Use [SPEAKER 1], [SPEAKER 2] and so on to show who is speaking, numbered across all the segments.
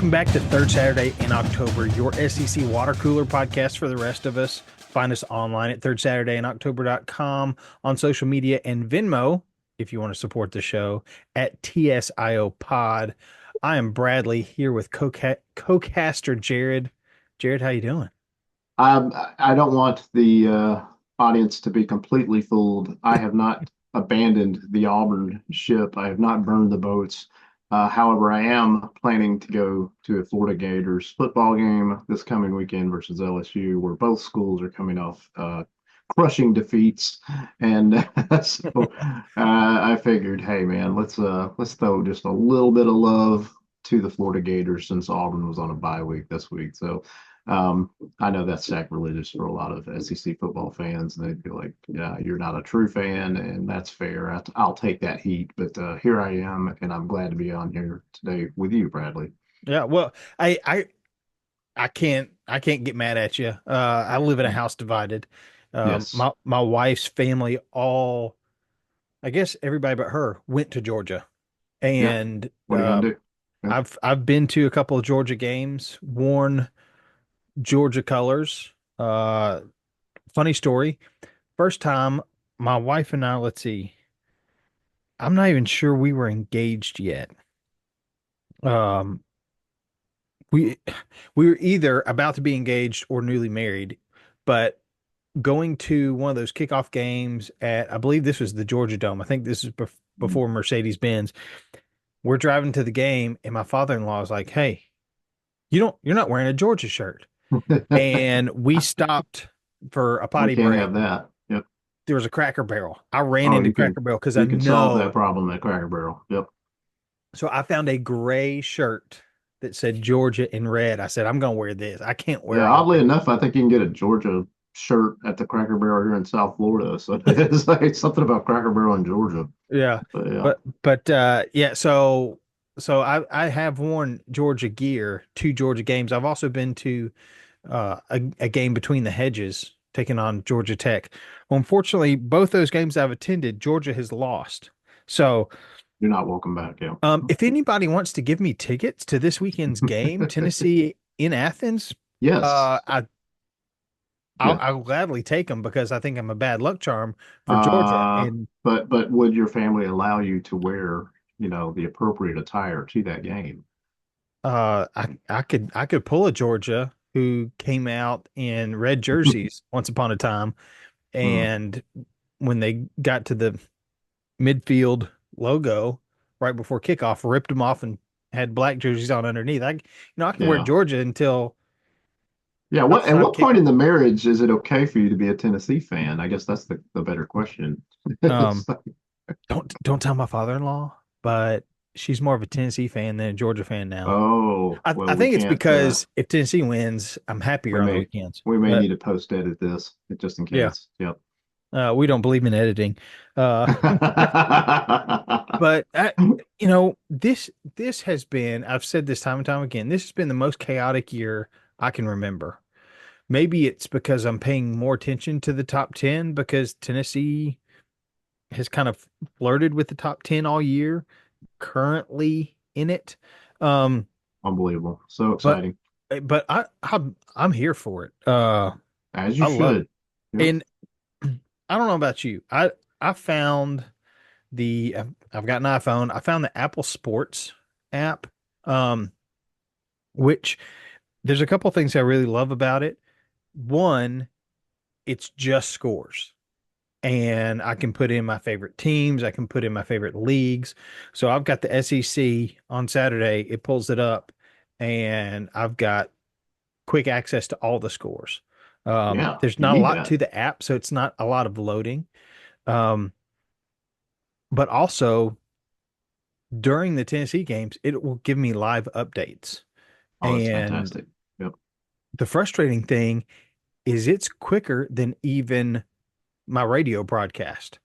[SPEAKER 1] Welcome back to Third Saturday in October, your SEC water cooler podcast for the rest of us. Find us online at thirdsaturdayinoctober.com, on social media and Venmo, if you want to support the show, at TSIO Pod. I am Bradley here with co-caster Jared. Jared, how you doing?
[SPEAKER 2] I don't want the audience to be completely fooled. I have not abandoned the Auburn ship. I have not burned the boats. However, I am planning to go to a Florida Gators football game this coming weekend versus LSU, where both schools are coming off crushing defeats. And I figured, hey man, let's throw just a little bit of love to the Florida Gators since Auburn was on a bye week this week. So I know that's sacrilegious for a lot of SEC football fans. They'd be like, "Yeah, you're not a true fan," and that's fair. I'll take that heat. But here I am, and I'm glad to be on here today with you, Bradley.
[SPEAKER 1] Yeah, well, I can't get mad at you. I live in a house divided.
[SPEAKER 2] Yes.
[SPEAKER 1] My wife's family, all I guess everybody but her went to Georgia,
[SPEAKER 2] Yeah.
[SPEAKER 1] and
[SPEAKER 2] What are you gonna do? Yeah.
[SPEAKER 1] I've been to a couple of Georgia games, worn Georgia colors. Uh, Funny story. First time my wife and I, let's see, I'm not even sure we were engaged yet. Um, we we were either about to be engaged or newly married, but going to one of those kickoff games at, I believe this was the Georgia Dome. I think this is before Mercedes-Benz. We're driving to the game, and my father-in-law is like, "Hey, you're not wearing a Georgia shirt." And we stopped for a
[SPEAKER 2] We
[SPEAKER 1] potty
[SPEAKER 2] can't
[SPEAKER 1] break.
[SPEAKER 2] have that. Yep.
[SPEAKER 1] There was a Cracker Barrel. I ran
[SPEAKER 2] Oh,
[SPEAKER 1] into Cracker Barrel because I
[SPEAKER 2] you can solve that
[SPEAKER 1] know.
[SPEAKER 2] problem at Cracker Barrel. Yep.
[SPEAKER 1] So I found a gray shirt that said Georgia in red. I said, I'm gonna wear this. I can't wear
[SPEAKER 2] Yeah,
[SPEAKER 1] all
[SPEAKER 2] oddly
[SPEAKER 1] red.
[SPEAKER 2] enough, I think you can get a Georgia shirt at the Cracker Barrel here in South Florida. So it's like something about Cracker Barrel in Georgia.
[SPEAKER 1] Yeah.
[SPEAKER 2] But yeah.
[SPEAKER 1] But yeah, so I have worn Georgia gear to Georgia games. I've also been to a game between the hedges taking on Georgia Tech. Well, unfortunately, both those games I've attended, Georgia has lost. So
[SPEAKER 2] You're not welcome back. Yeah.
[SPEAKER 1] if anybody wants to give me tickets to this weekend's game, Tennessee in Athens,
[SPEAKER 2] Yes.
[SPEAKER 1] uh, I
[SPEAKER 2] Yeah.
[SPEAKER 1] I'll gladly take them because I think I'm a bad luck charm for Georgia.
[SPEAKER 2] Uh,
[SPEAKER 1] And
[SPEAKER 2] but would your family allow you to wear, the appropriate attire to that game?
[SPEAKER 1] I could pull a Georgia who came out in red jerseys once upon a time,
[SPEAKER 2] Hmm.
[SPEAKER 1] and when they got to the midfield logo right before kickoff, ripped them off and had black jerseys on underneath. I can wear
[SPEAKER 2] Yeah.
[SPEAKER 1] Georgia until
[SPEAKER 2] Yeah.
[SPEAKER 1] about the
[SPEAKER 2] At
[SPEAKER 1] time
[SPEAKER 2] what point
[SPEAKER 1] kickoff.
[SPEAKER 2] in the marriage is it okay for you to be a Tennessee fan? I guess that's the better question.
[SPEAKER 1] Um,
[SPEAKER 2] It's like,
[SPEAKER 1] don't tell my father-in-law, but she's more of a Tennessee fan than a Georgia fan now.
[SPEAKER 2] oh,
[SPEAKER 1] I
[SPEAKER 2] well, we
[SPEAKER 1] think it's
[SPEAKER 2] can't
[SPEAKER 1] because if Tennessee wins, I'm
[SPEAKER 2] we
[SPEAKER 1] happier on the
[SPEAKER 2] may
[SPEAKER 1] weekends.
[SPEAKER 2] we may
[SPEAKER 1] But
[SPEAKER 2] need to post edit this just in
[SPEAKER 1] yeah,
[SPEAKER 2] case. Yep.
[SPEAKER 1] we don't believe in editing. Uh, but this has been, I've said this time and time again, this has been the most chaotic year I can remember. Maybe it's because I'm paying more attention to the top 10 because Tennessee has kind of flirted with the top 10 all year, currently in it. Um,
[SPEAKER 2] Unbelievable. So
[SPEAKER 1] but
[SPEAKER 2] exciting.
[SPEAKER 1] but I'm here for it.
[SPEAKER 2] As you
[SPEAKER 1] I love it.
[SPEAKER 2] should. Yep.
[SPEAKER 1] And I don't know about you. I found I've got an iPhone. I found the Apple Sports app, um, which there's a couple things I really love about it. One, it's just scores. And I can put in my favorite teams. I can put in my favorite leagues. So I've got the SEC on Saturday. It pulls it up, and I've got quick access to all the scores.
[SPEAKER 2] Yeah,
[SPEAKER 1] There's
[SPEAKER 2] you
[SPEAKER 1] not a
[SPEAKER 2] need
[SPEAKER 1] lot
[SPEAKER 2] that.
[SPEAKER 1] to the app, so it's not a lot of loading. Um, but also during the Tennessee games, it will give me live updates.
[SPEAKER 2] Oh, that's
[SPEAKER 1] And
[SPEAKER 2] fantastic. Yep.
[SPEAKER 1] the frustrating thing is it's quicker than even my radio broadcast.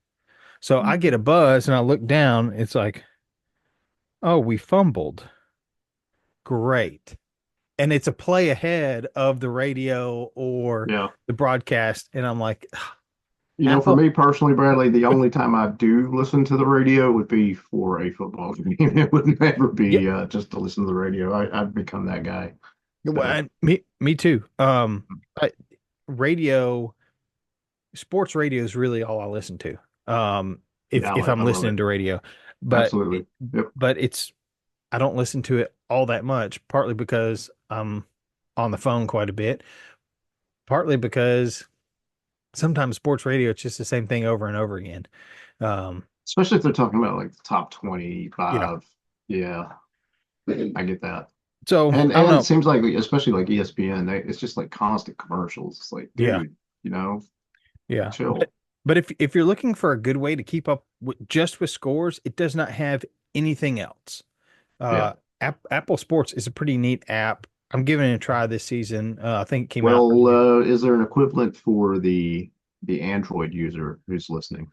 [SPEAKER 1] So I get a buzz and I look down, it's like, oh, we fumbled. Great. And it's a play ahead of the radio or
[SPEAKER 2] Yeah.
[SPEAKER 1] the broadcast. And I'm like,
[SPEAKER 2] For
[SPEAKER 1] Apple.
[SPEAKER 2] me personally, Bradley, the only time I do listen to the radio would be for a football game. It would never
[SPEAKER 1] Yeah,
[SPEAKER 2] be just to listen to the radio. I've become that guy.
[SPEAKER 1] well,
[SPEAKER 2] So
[SPEAKER 1] me too. Radio, sports radio is really all I listen to.
[SPEAKER 2] yeah,
[SPEAKER 1] If I'm
[SPEAKER 2] I love
[SPEAKER 1] listening
[SPEAKER 2] it.
[SPEAKER 1] to radio, but
[SPEAKER 2] Absolutely. Yep.
[SPEAKER 1] but it's I don't listen to it all that much. Partly because I'm on the phone quite a bit. Partly because sometimes sports radio it's just the same thing over and over again. Um,
[SPEAKER 2] Especially if they're talking about like the top
[SPEAKER 1] yeah.
[SPEAKER 2] 25. Yeah, I get that.
[SPEAKER 1] So
[SPEAKER 2] And
[SPEAKER 1] I don't
[SPEAKER 2] and it
[SPEAKER 1] know.
[SPEAKER 2] seems like, especially like ESPN, it's just like constant commercials. It's like,
[SPEAKER 1] Yeah.
[SPEAKER 2] dude,
[SPEAKER 1] Yeah.
[SPEAKER 2] chill.
[SPEAKER 1] But if you're looking for a good way to keep up just with scores, it does not have anything else.
[SPEAKER 2] Yeah.
[SPEAKER 1] Apple Sports is a pretty neat app. I'm giving it a try this season. I think it came out
[SPEAKER 2] Well,
[SPEAKER 1] earlier.
[SPEAKER 2] is there an equivalent for the Android user who's listening?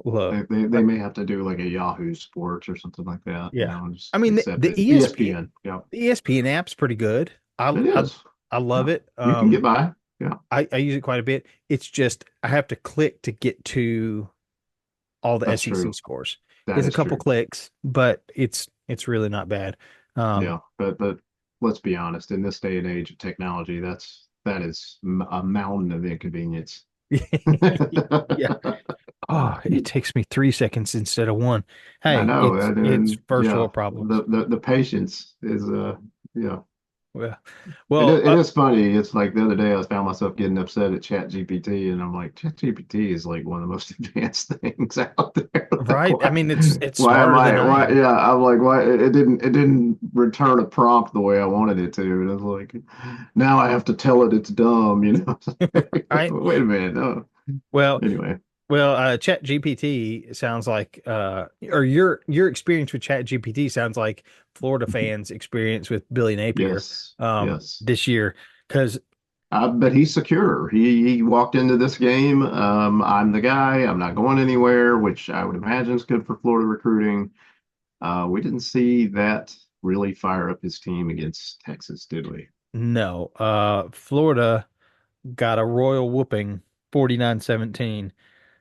[SPEAKER 1] Look,
[SPEAKER 2] They may have to do like a Yahoo Sports or something like that,
[SPEAKER 1] yeah.
[SPEAKER 2] and
[SPEAKER 1] I
[SPEAKER 2] just
[SPEAKER 1] mean
[SPEAKER 2] accept
[SPEAKER 1] the
[SPEAKER 2] it. ESPN. Yeah,
[SPEAKER 1] The ESPN app's pretty good.
[SPEAKER 2] it is.
[SPEAKER 1] I
[SPEAKER 2] Yeah,
[SPEAKER 1] love it.
[SPEAKER 2] you can get by. Yeah,
[SPEAKER 1] I use it quite a bit. It's just I have to click to get to all the
[SPEAKER 2] that's
[SPEAKER 1] SEC
[SPEAKER 2] true.
[SPEAKER 1] scores.
[SPEAKER 2] That
[SPEAKER 1] It's a
[SPEAKER 2] is
[SPEAKER 1] couple
[SPEAKER 2] true.
[SPEAKER 1] clicks, but it's really not bad. Um,
[SPEAKER 2] Yeah, but let's be honest. In this day and age of technology, that is a mountain of inconvenience.
[SPEAKER 1] yeah. Oh, it takes me 3 seconds instead of one.
[SPEAKER 2] I
[SPEAKER 1] Hey,
[SPEAKER 2] know,
[SPEAKER 1] it's
[SPEAKER 2] and
[SPEAKER 1] first
[SPEAKER 2] yeah,
[SPEAKER 1] world problems.
[SPEAKER 2] the patience is yeah.
[SPEAKER 1] Well,
[SPEAKER 2] It
[SPEAKER 1] well,
[SPEAKER 2] is, it is funny. It's like the other day I found myself getting upset at Chat GPT, and I'm like, Chat GPT is like one of the most advanced things out there. Like,
[SPEAKER 1] right. I mean, it's
[SPEAKER 2] why am
[SPEAKER 1] smarter than
[SPEAKER 2] I,
[SPEAKER 1] I
[SPEAKER 2] why,
[SPEAKER 1] am.
[SPEAKER 2] yeah, I'm like, why, it didn't return a prompt the way I wanted it to. And I was like, now I have to tell it it's dumb, you know?
[SPEAKER 1] Right.
[SPEAKER 2] Wait a minute. No.
[SPEAKER 1] Well,
[SPEAKER 2] Anyway,
[SPEAKER 1] Chat GPT sounds like or your experience with Chat GPT sounds like Florida fans' experience with Billy Napier
[SPEAKER 2] yes, yes.
[SPEAKER 1] this year. Because
[SPEAKER 2] But he's secure. He walked into this game. I'm the guy. I'm not going anywhere, which I would imagine is good for Florida recruiting. We didn't see that really fire up his team against Texas, did we?
[SPEAKER 1] no, Florida got a royal whooping 49-17.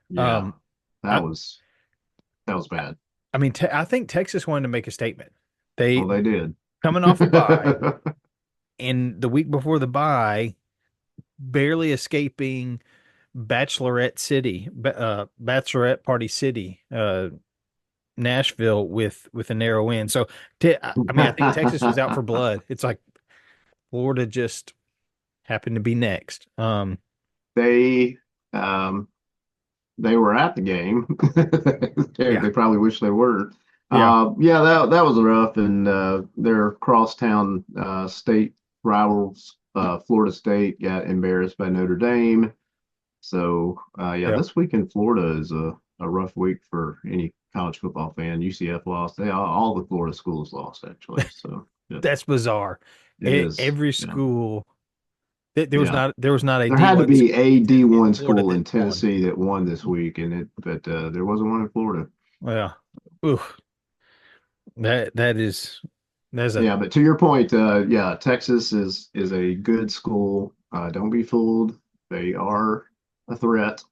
[SPEAKER 2] Yeah,
[SPEAKER 1] Um,
[SPEAKER 2] that
[SPEAKER 1] I,
[SPEAKER 2] was that was bad.
[SPEAKER 1] I mean, I think Texas wanted to make a statement.
[SPEAKER 2] Well,
[SPEAKER 1] They
[SPEAKER 2] they did.
[SPEAKER 1] coming off a bye, and the week before the bye, barely escaping Bachelorette Party City, Nashville with a narrow win. So, I mean, I think Texas was out for blood. It's like Florida just happened to be next.
[SPEAKER 2] They um, they were at the game.
[SPEAKER 1] Yeah,
[SPEAKER 2] They probably wish they were.
[SPEAKER 1] yeah,
[SPEAKER 2] Yeah, that was rough, and their crosstown state rivals, Florida State, got embarrassed by Notre Dame. So yeah,
[SPEAKER 1] yeah.
[SPEAKER 2] this week in Florida is a rough week for any college football fan. UCF lost. All the Florida schools lost actually. So yeah,
[SPEAKER 1] That's bizarre.
[SPEAKER 2] it is.
[SPEAKER 1] Every
[SPEAKER 2] Yeah,
[SPEAKER 1] school
[SPEAKER 2] yeah.
[SPEAKER 1] there was not a
[SPEAKER 2] There had to
[SPEAKER 1] D1
[SPEAKER 2] be
[SPEAKER 1] school
[SPEAKER 2] a
[SPEAKER 1] in
[SPEAKER 2] D1
[SPEAKER 1] Florida
[SPEAKER 2] school
[SPEAKER 1] that
[SPEAKER 2] in
[SPEAKER 1] won.
[SPEAKER 2] Tennessee that won this week, but there wasn't one in Florida.
[SPEAKER 1] Yeah. Ooh, that is that's a
[SPEAKER 2] Yeah, but to your point, yeah, Texas is a good school. Don't be fooled. They are a threat,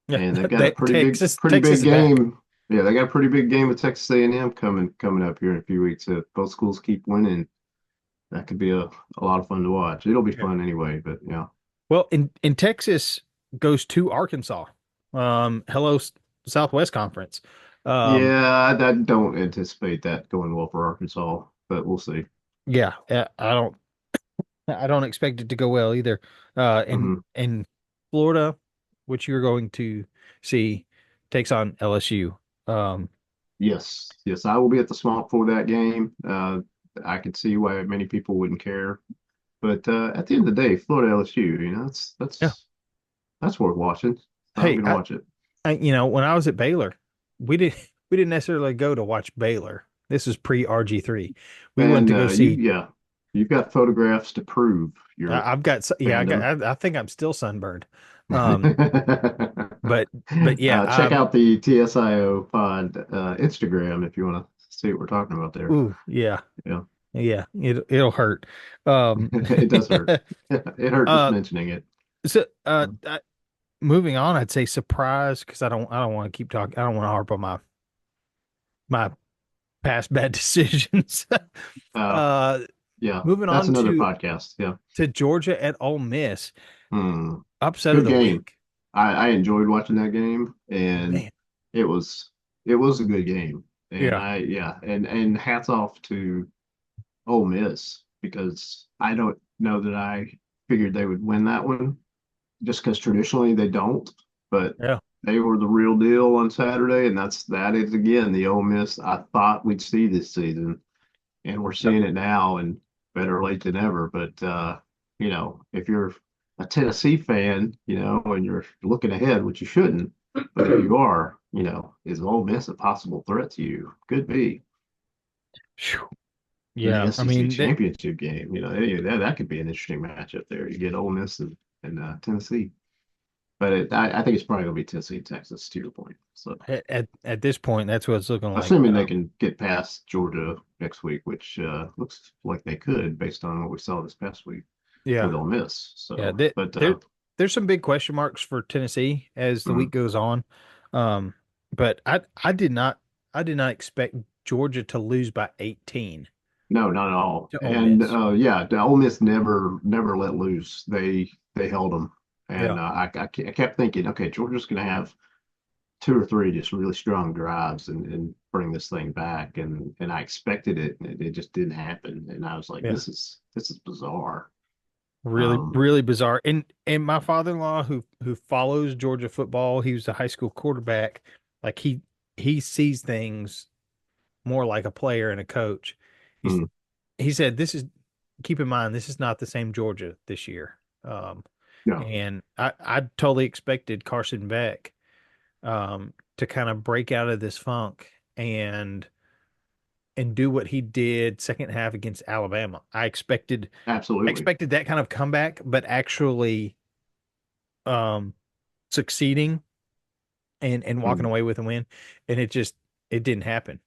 [SPEAKER 1] yeah.
[SPEAKER 2] and they've got a
[SPEAKER 1] That
[SPEAKER 2] pretty
[SPEAKER 1] Texas
[SPEAKER 2] big
[SPEAKER 1] is back.
[SPEAKER 2] game. Yeah, they got a pretty big game with Texas A&M coming up here in a few weeks. If both schools keep winning, that could be a lot of fun to watch. It'll be
[SPEAKER 1] Yeah.
[SPEAKER 2] fun anyway, but yeah.
[SPEAKER 1] Well, in Texas goes to Arkansas. Hello Southwest Conference. Um,
[SPEAKER 2] Yeah, I don't anticipate that going well for Arkansas, but we'll see.
[SPEAKER 1] yeah, I don't expect it to go well either.
[SPEAKER 2] Hmm.
[SPEAKER 1] And Florida, which you're going to see, takes on LSU. Um,
[SPEAKER 2] Yes, yes, I will be at the Swamp for that game. I can see why many people wouldn't care, but at the end of the day, Florida LSU, that's
[SPEAKER 1] yeah.
[SPEAKER 2] that's worth watching. I'm
[SPEAKER 1] Hey,
[SPEAKER 2] gonna watch it.
[SPEAKER 1] when I was at Baylor, we did we didn't necessarily go to watch Baylor. This was pre RG3. We went
[SPEAKER 2] And
[SPEAKER 1] to go see.
[SPEAKER 2] you've got photographs to prove your
[SPEAKER 1] I've got yeah,
[SPEAKER 2] fandom.
[SPEAKER 1] I think I'm still sunburned. Um, but yeah,
[SPEAKER 2] Check out the TSIO pod Instagram if you want to see what we're talking about there.
[SPEAKER 1] ooh, yeah,
[SPEAKER 2] Yeah,
[SPEAKER 1] yeah, it'll hurt. Um,
[SPEAKER 2] it does hurt. It hurt just
[SPEAKER 1] uh,
[SPEAKER 2] mentioning it.
[SPEAKER 1] so moving on, I'd say surprise because I don't want to keep talking. I don't want to harp on my past bad decisions.
[SPEAKER 2] Uh,
[SPEAKER 1] uh,
[SPEAKER 2] yeah,
[SPEAKER 1] moving
[SPEAKER 2] that's
[SPEAKER 1] on
[SPEAKER 2] another podcast. Yeah.
[SPEAKER 1] to Georgia at Ole Miss,
[SPEAKER 2] Hmm.
[SPEAKER 1] upset of
[SPEAKER 2] Good
[SPEAKER 1] the
[SPEAKER 2] game.
[SPEAKER 1] week.
[SPEAKER 2] I enjoyed watching that game, and
[SPEAKER 1] Man,
[SPEAKER 2] it was it was a good game. And
[SPEAKER 1] yeah,
[SPEAKER 2] I yeah, and hats off to Ole Miss because I don't know that I figured they would win that one just because traditionally they don't, but
[SPEAKER 1] yeah,
[SPEAKER 2] they were the real deal on Saturday, and that is again the Ole Miss I thought we'd see this season, and we're
[SPEAKER 1] yeah,
[SPEAKER 2] seeing it now, and better late than ever. But if you're a Tennessee fan, and you're looking ahead, which you shouldn't, but if you are, is Ole Miss a possible threat to you? Could be
[SPEAKER 1] Phew.
[SPEAKER 2] in the
[SPEAKER 1] Yeah. I
[SPEAKER 2] SEC
[SPEAKER 1] mean,
[SPEAKER 2] championship game. That could be an interesting matchup there. You get Ole Miss and Tennessee. But I think it's probably going to be Tennessee and Texas, to your point. So,
[SPEAKER 1] at this point, that's what it's looking like.
[SPEAKER 2] assuming they can get past Georgia next week, which looks like they could based on what we saw this past week with
[SPEAKER 1] Yeah,
[SPEAKER 2] Ole Miss.
[SPEAKER 1] yeah.
[SPEAKER 2] So, but
[SPEAKER 1] There's some big question marks for Tennessee as the week
[SPEAKER 2] mm,
[SPEAKER 1] goes on. Um, but I did not expect Georgia to lose by 18
[SPEAKER 2] no, not at all.
[SPEAKER 1] to Ole
[SPEAKER 2] And
[SPEAKER 1] Miss.
[SPEAKER 2] yeah, the Ole Miss never let loose. They held them,
[SPEAKER 1] Yeah,
[SPEAKER 2] and I kept thinking, okay, Georgia's going to have two or three just really strong drives and bring this thing back, and I expected it, and it just didn't happen. And I was like,
[SPEAKER 1] yeah.
[SPEAKER 2] this is bizarre.
[SPEAKER 1] Really,
[SPEAKER 2] Um,
[SPEAKER 1] really bizarre. And my father-in-law who follows Georgia football, he was a high school quarterback. Like he sees things more like a player and a coach. He's
[SPEAKER 2] mm,
[SPEAKER 1] he said this is keep in mind this is not the same Georgia this year.
[SPEAKER 2] no,
[SPEAKER 1] And I totally expected Carson Beck to kind of break out of this funk and do what he did second half against Alabama. I
[SPEAKER 2] absolutely.
[SPEAKER 1] expected that kind of comeback, but actually um succeeding and walking
[SPEAKER 2] Mm,
[SPEAKER 1] away with a win, and it didn't happen.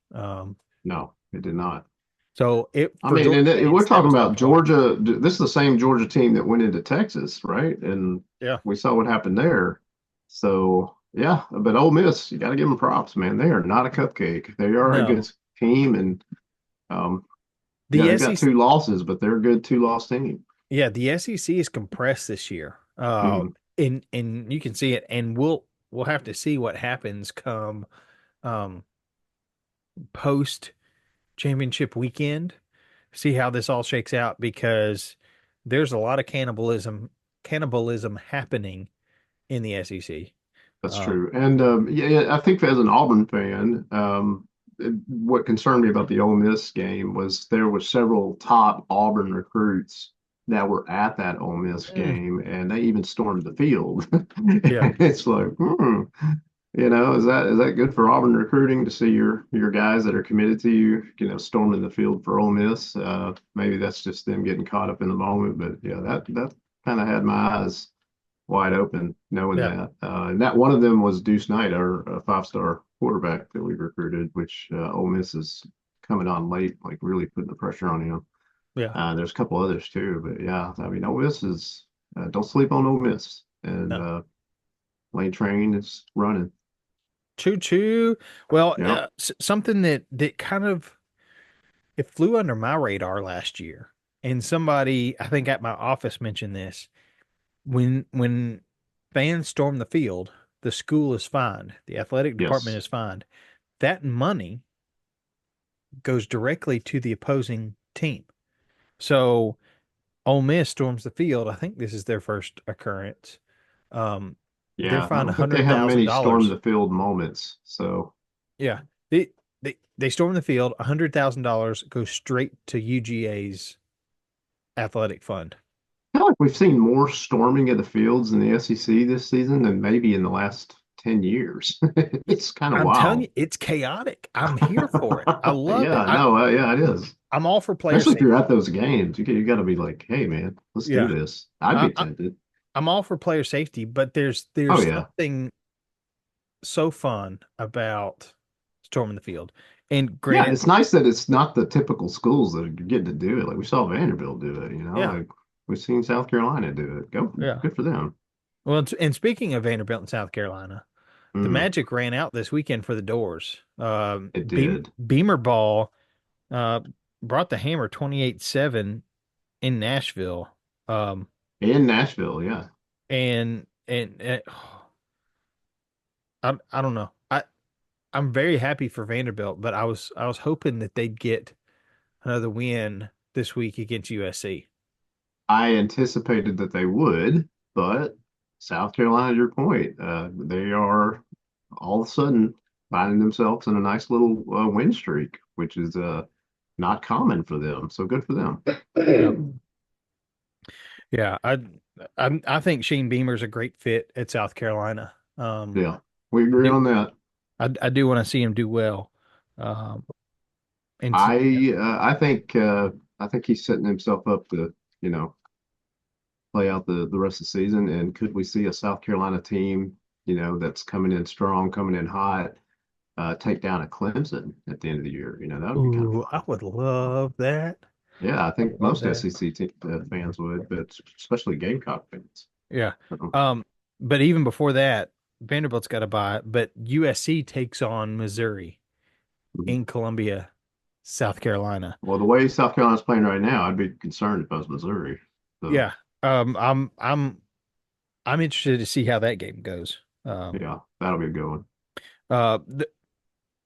[SPEAKER 2] no, it did not.
[SPEAKER 1] So it
[SPEAKER 2] I
[SPEAKER 1] for
[SPEAKER 2] mean, and
[SPEAKER 1] Georgia
[SPEAKER 2] we're
[SPEAKER 1] fans that
[SPEAKER 2] talking
[SPEAKER 1] was
[SPEAKER 2] about
[SPEAKER 1] tough to watch.
[SPEAKER 2] Georgia. This is the same Georgia team that went into Texas, right? And
[SPEAKER 1] Yeah.
[SPEAKER 2] we saw what happened there. So yeah, but Ole Miss, you got to give them props, man. They are not a cupcake. They are a
[SPEAKER 1] No.
[SPEAKER 2] good team, and um, yeah,
[SPEAKER 1] The
[SPEAKER 2] they've got
[SPEAKER 1] SEC,
[SPEAKER 2] two losses, but they're a good two-loss team.
[SPEAKER 1] yeah, the SEC is compressed this year.
[SPEAKER 2] Mm,
[SPEAKER 1] And you can see it, and we'll have to see what happens come um post championship weekend. See how this all shakes out because there's a lot of cannibalism happening in the SEC.
[SPEAKER 2] that's
[SPEAKER 1] Um,
[SPEAKER 2] true. And yeah, I think as an Auburn fan, what concerned me about the Ole Miss game was there were several top Auburn recruits that were at that Ole Miss
[SPEAKER 1] mm,
[SPEAKER 2] game, and they even stormed the field.
[SPEAKER 1] yeah,
[SPEAKER 2] It's like, is that good for Auburn recruiting to see your guys that are committed to you, storming the field for Ole Miss? Maybe that's just them getting caught up in the moment, but yeah, that kind of had my eyes wide open, knowing
[SPEAKER 1] yeah,
[SPEAKER 2] that. And that one of them was Deuce Knight, our five-star quarterback that we recruited, which Ole Miss is coming on late, like really putting the pressure on him.
[SPEAKER 1] yeah.
[SPEAKER 2] There's a couple others too, but yeah, I mean, Ole Miss is don't sleep on Ole Miss, and
[SPEAKER 1] No.
[SPEAKER 2] Lane Train is running.
[SPEAKER 1] Choo choo. Well,
[SPEAKER 2] Yep.
[SPEAKER 1] something that kind of it flew under my radar last year, and somebody I think at my office mentioned this. When fans storm the field, the school is fined, the athletic department
[SPEAKER 2] Yes.
[SPEAKER 1] is fined. That money goes directly to the opposing team. So Ole Miss storms the field. I think this is their first occurrence. They're
[SPEAKER 2] Yeah. I
[SPEAKER 1] fined a
[SPEAKER 2] don't think they
[SPEAKER 1] hundred
[SPEAKER 2] have
[SPEAKER 1] thousand
[SPEAKER 2] many storm
[SPEAKER 1] dollars.
[SPEAKER 2] the field moments. So
[SPEAKER 1] Yeah, they storm the field. $100,000 goes straight to UGA's athletic fund.
[SPEAKER 2] I feel like we've seen more storming of the fields in the SEC this season than maybe in the last 10 years.
[SPEAKER 1] Yeah,
[SPEAKER 2] It's kind of
[SPEAKER 1] I'm telling
[SPEAKER 2] wild.
[SPEAKER 1] you, it's chaotic. I'm here for it. I love it.
[SPEAKER 2] Yeah, no, yeah, it is.
[SPEAKER 1] I'm all for player
[SPEAKER 2] Especially if you're
[SPEAKER 1] safety.
[SPEAKER 2] at those games, you got to be like, hey, man, let's do
[SPEAKER 1] Yeah,
[SPEAKER 2] this. I'd
[SPEAKER 1] I,
[SPEAKER 2] be
[SPEAKER 1] I,
[SPEAKER 2] tempted.
[SPEAKER 1] I'm all for player safety, but
[SPEAKER 2] Oh
[SPEAKER 1] there's
[SPEAKER 2] yeah,
[SPEAKER 1] something so fun about storming the field. And
[SPEAKER 2] yeah.
[SPEAKER 1] granted,
[SPEAKER 2] It's nice that it's not the typical schools that are getting to do it. Like we saw Vanderbilt do it.
[SPEAKER 1] yeah,
[SPEAKER 2] Like we've seen South Carolina do it. Go,
[SPEAKER 1] yeah.
[SPEAKER 2] good for them.
[SPEAKER 1] Well, and speaking of Vanderbilt and South Carolina, the
[SPEAKER 2] Mm,
[SPEAKER 1] Magic ran out this weekend for the doors.
[SPEAKER 2] it did.
[SPEAKER 1] Beamer Ball uh, brought the hammer 28-7 in Nashville. Um,
[SPEAKER 2] In Nashville, yeah.
[SPEAKER 1] and I don't know. I'm very happy for Vanderbilt, but I was hoping that they'd get another win this week against USC.
[SPEAKER 2] I anticipated that they would, but South Carolina, your point, they are all of a sudden finding themselves in a nice little win streak, which is not common for them. So good for them.
[SPEAKER 1] Yep. Yeah, I think Shane Beamer's a great fit at South Carolina.
[SPEAKER 2] Yeah, we agree
[SPEAKER 1] Do
[SPEAKER 2] on that.
[SPEAKER 1] I do want to see him do well. Um, and s-
[SPEAKER 2] I think he's setting himself up to, you know, play out the rest of the season. And could we see a South Carolina team, that's coming in strong, coming in hot, take down a Clemson at the end of the year? That would be kind of
[SPEAKER 1] Ooh, I
[SPEAKER 2] fun.
[SPEAKER 1] would love that.
[SPEAKER 2] Yeah, I
[SPEAKER 1] I
[SPEAKER 2] think
[SPEAKER 1] would love
[SPEAKER 2] most
[SPEAKER 1] that.
[SPEAKER 2] SEC fans would, but especially Gamecock fans.
[SPEAKER 1] Yeah.
[SPEAKER 2] So,
[SPEAKER 1] But even before that, Vanderbilt's got to buy it. But USC takes on Missouri
[SPEAKER 2] mhm.
[SPEAKER 1] in Columbia, South Carolina.
[SPEAKER 2] Well, the way South Carolina's playing right now, I'd be concerned if I was Missouri. So,
[SPEAKER 1] Yeah. I'm interested to see how that game goes. Um,
[SPEAKER 2] yeah, that'll be a good one.
[SPEAKER 1] the,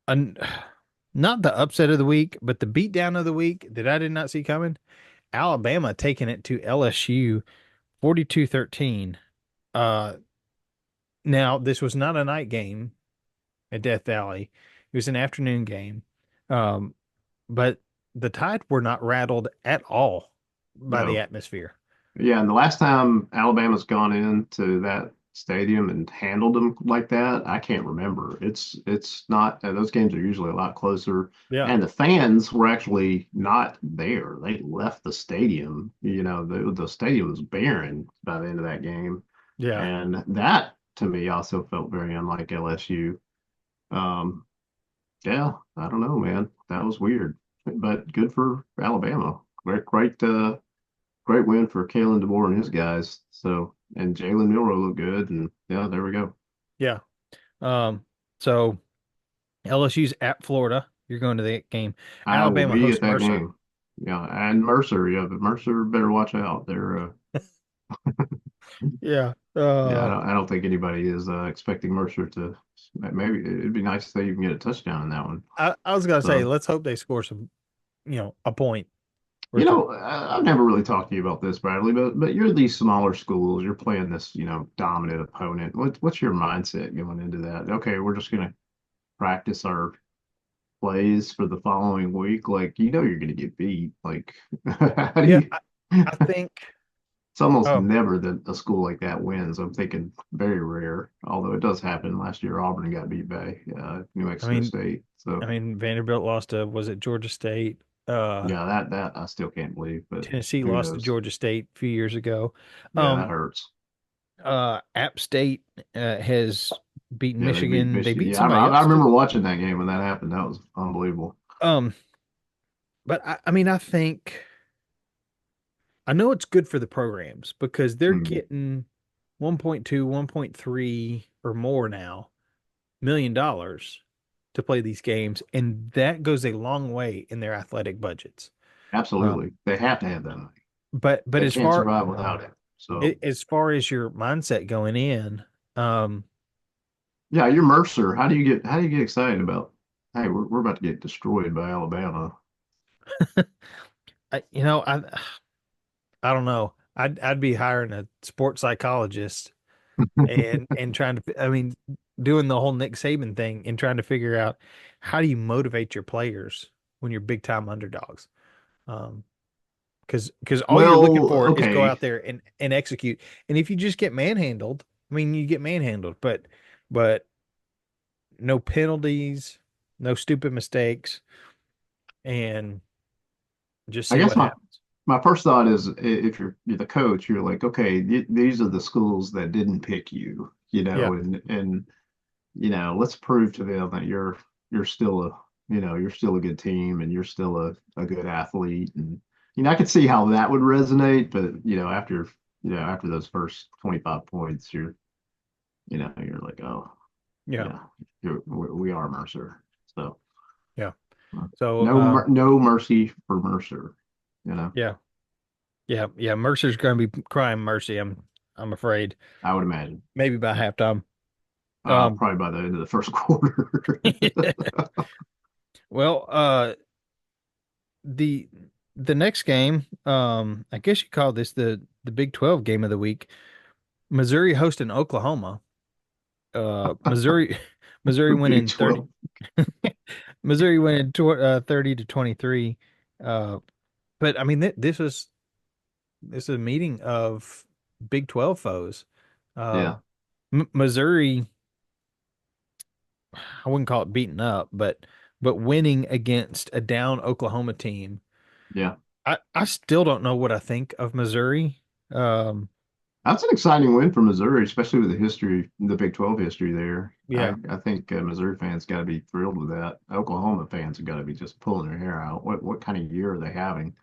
[SPEAKER 1] an, not the upset of the week, but the beatdown of the week that I did not see coming. Alabama taking it to LSU 42-13. Uh, Now this was not a night game at Death Valley. It was an afternoon game. Um, but the Tide were not rattled at all by the
[SPEAKER 2] No.
[SPEAKER 1] atmosphere.
[SPEAKER 2] Yeah, and the last time Alabama's gone into that stadium and handled them like that, I can't remember. It's not those games are usually a lot closer,
[SPEAKER 1] Yeah.
[SPEAKER 2] and the fans were actually not there. They left the stadium. The stadium was barren by the end of that game,
[SPEAKER 1] Yeah.
[SPEAKER 2] and that to me also felt very unlike LSU. Um, yeah, I don't know, man. That was weird, but good for Alabama. Great win for Kalen DeBoer and his guys. So, and Jalen Milroe looked good. And yeah, there we go.
[SPEAKER 1] Yeah. Um, so LSU's at Florida. You're going to the game.
[SPEAKER 2] I will
[SPEAKER 1] Alabama
[SPEAKER 2] be at
[SPEAKER 1] hosts
[SPEAKER 2] that
[SPEAKER 1] Mercer.
[SPEAKER 2] game. Yeah. And Mercer. Yeah. But Mercer better watch out.
[SPEAKER 1] Yeah.
[SPEAKER 2] Yeah. I don't think anybody is expecting Mercer to, maybe it'd be nice if they even get a touchdown in that one.
[SPEAKER 1] I was gonna say,
[SPEAKER 2] So,
[SPEAKER 1] let's hope they score some, a point or two.
[SPEAKER 2] I've never really talked to you about this, Bradley, but you're these smaller schools. You're playing this, dominant opponent. What's your mindset going into that? Okay, we're just gonna practice our plays for the following week, like you're going to get beat. Like, how do
[SPEAKER 1] Yeah,
[SPEAKER 2] you?
[SPEAKER 1] I think.
[SPEAKER 2] It's almost
[SPEAKER 1] Oh,
[SPEAKER 2] never that a school like that wins. I'm thinking very rare, although it does happen. Last year, Auburn got beat by New
[SPEAKER 1] I
[SPEAKER 2] Mexico
[SPEAKER 1] mean,
[SPEAKER 2] State.
[SPEAKER 1] I
[SPEAKER 2] So
[SPEAKER 1] mean, Vanderbilt lost to, was it Georgia State?
[SPEAKER 2] yeah, that I still can't believe, but
[SPEAKER 1] Tennessee
[SPEAKER 2] who
[SPEAKER 1] lost to
[SPEAKER 2] knows?
[SPEAKER 1] Georgia State a few years ago.
[SPEAKER 2] Yeah, that
[SPEAKER 1] Um,
[SPEAKER 2] hurts.
[SPEAKER 1] App State has beaten
[SPEAKER 2] Yeah, they beat
[SPEAKER 1] Michigan. They
[SPEAKER 2] Michigan.
[SPEAKER 1] beat
[SPEAKER 2] Yeah,
[SPEAKER 1] somebody
[SPEAKER 2] I
[SPEAKER 1] else
[SPEAKER 2] remember
[SPEAKER 1] too.
[SPEAKER 2] watching that game when that happened. That was unbelievable.
[SPEAKER 1] Um, but I mean, I know it's good for the programs because they're
[SPEAKER 2] Hmm.
[SPEAKER 1] getting 1.2, 1.3 or more now $1 million to play these games, and that goes a long way in their athletic budgets.
[SPEAKER 2] Absolutely,
[SPEAKER 1] Um,
[SPEAKER 2] they have to have that money.
[SPEAKER 1] but
[SPEAKER 2] They can't survive without it. So
[SPEAKER 1] as far as your mindset going in, um,
[SPEAKER 2] yeah, you're Mercer. How do you get excited about? Hey, we're about to get destroyed by Alabama.
[SPEAKER 1] I, you know, I don't know. I'd be hiring a sports psychologist and trying to, I mean, doing the whole Nick Saban thing and trying to figure out how do you motivate your players when you're big time underdogs. Um, because all you're looking
[SPEAKER 2] Well,
[SPEAKER 1] for is go
[SPEAKER 2] okay.
[SPEAKER 1] out there and execute. And if you just get manhandled, I mean, you get manhandled, but no penalties, no stupid mistakes, and just
[SPEAKER 2] I
[SPEAKER 1] see
[SPEAKER 2] guess
[SPEAKER 1] what happens.
[SPEAKER 2] my first thought is if you're the coach, you're like, okay, these are the schools that didn't pick you,
[SPEAKER 1] Yeah,
[SPEAKER 2] and let's prove to them that you're still you're still a good team and you're still a good athlete. And I could see how that would resonate, but after after those first 25 points, you're like, oh,
[SPEAKER 1] Yeah.
[SPEAKER 2] yeah, we are Mercer. So
[SPEAKER 1] Yeah.
[SPEAKER 2] uh,
[SPEAKER 1] So,
[SPEAKER 2] no mercy for Mercer, you know,
[SPEAKER 1] yeah. Yeah. Yeah. Mercer's going to be crying mercy. I'm afraid
[SPEAKER 2] I would imagine.
[SPEAKER 1] maybe by
[SPEAKER 2] Yeah.
[SPEAKER 1] halftime. Um,
[SPEAKER 2] Probably by the end of the first quarter.
[SPEAKER 1] well, the the next game, I guess you call this the Big 12 game of the week. Missouri hosting Oklahoma. Missouri Missouri
[SPEAKER 2] Big
[SPEAKER 1] winning 30
[SPEAKER 2] 12.
[SPEAKER 1] Missouri winning 30-23. Uh, but I mean this is a meeting of Big 12 foes.
[SPEAKER 2] Yeah.
[SPEAKER 1] Missouri, I wouldn't call it beaten up, but winning against a down Oklahoma team.
[SPEAKER 2] Yeah.
[SPEAKER 1] I still don't know what I think of Missouri. Um,
[SPEAKER 2] That's an exciting win for Missouri, especially with the history, the Big 12 history there.
[SPEAKER 1] yeah,
[SPEAKER 2] I think Missouri fans got to be thrilled with that. Oklahoma fans have got to be just pulling their hair out. What kind of year are they having?